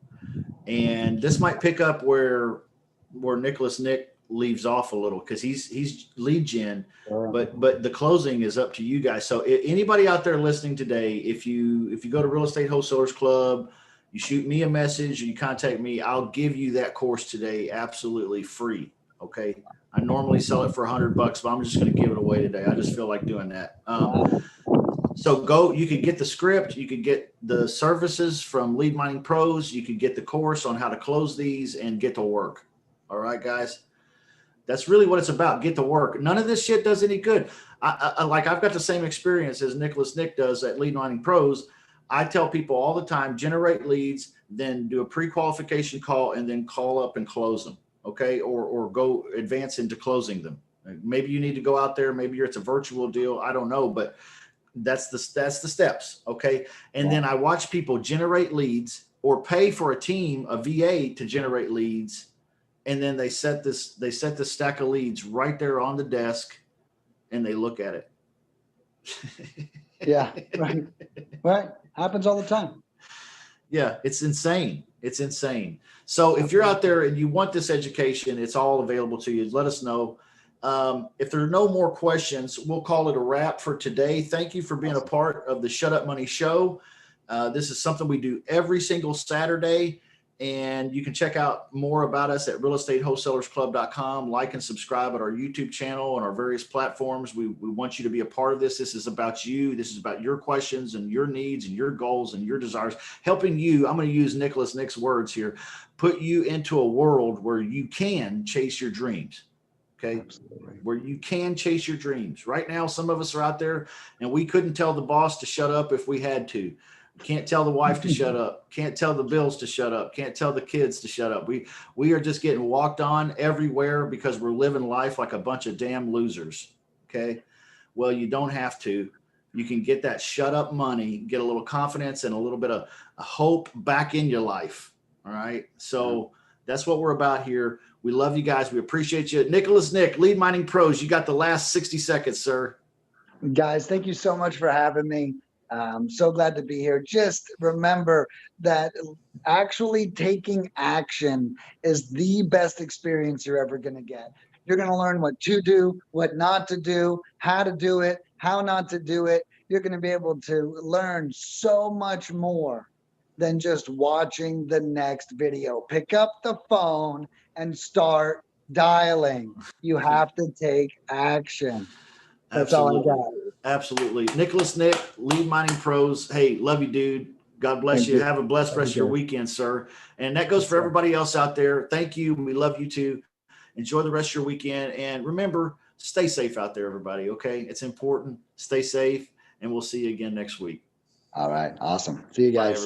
And this might pick up where Nicholas Nick leaves off a little, because he's lead gen, but the closing is up to you guys. So anybody out there listening today, if you go to Real Estate Wholesalers Club, you shoot me a message or you contact me, I'll give you that course today absolutely free. Okay. I normally sell it for $100, but I'm just going to give it away today. I just feel like doing that. So you could get the script, you could get the services from Lead Mining Pros, you could get the course on how to close these and get to work. All right, guys. That's really what it's about. Get to work. None of this shit does any good. I've got the same experience as Nicholas Nick does at Lead Mining Pros. I tell people all the time, generate leads, then do a pre-qualification call, and then call up and close them. Okay. Or go advance into closing them. Maybe you need to go out there. Maybe it's a virtual deal. I don't know, but that's the steps. Okay. And then I watch people generate leads or pay for a team, a VA, to generate leads. And then they set this stack of leads right there on the desk, and they look at it. Yeah. Right. Happens all the time. Yeah. It's insane. So if you're out there and you want this education, it's all available to you. Let us know. If there are no more questions, we'll call it a wrap for today. Thank you for being a part of the Shut Up Money Show. This is something we do every single Saturday, and you can check out more about us at realestatewholesalersclub.com. Like and subscribe at our YouTube channel and our various platforms. We want you to be a part of this. This is about you. This is about your questions and your needs and your goals and your desires, helping you. I'm going to use Nicholas Nick's words here, put you into a world where you can chase your dreams. Okay. Absolutely. Where you can chase your dreams. Right now, some of us are out there and we couldn't tell the boss to shut up if we had to. Can't tell the wife to shut up. Can't tell the bills to shut up. Can't tell the kids to shut up. We are just getting walked on everywhere because we're living life like a bunch of damn losers. Okay. Well, you don't have to. You can get that shut up money, get a little confidence and a little bit of hope back in your life. All right. So that's what we're about here. We love you guys. We appreciate you. Nicholas Nick, Lead Mining Pros. You got the last 60 seconds, sir. Guys, thank you so much for having me. I'm so glad to be here. Just remember that actually taking action is the best experience you're ever going to get. You're going to learn what to do, what not to do, how to do it, how not to do it. You're going to be able to learn so much more than just watching the next video. Pick up the phone and start dialing. You have to take action. That's Absolutely. all I got. Absolutely. Nicholas Nick, Lead Mining Pros. Hey, love you, dude. God bless Thank you. you. Have a blessed rest of your weekend, sir. And that goes for everybody else out there. Thank you. We love you too. Enjoy the rest of your weekend. And remember, stay safe out there, everybody. Okay. It's important. Stay safe. And we'll see you again next week. All right. Awesome. See you guys. Bye,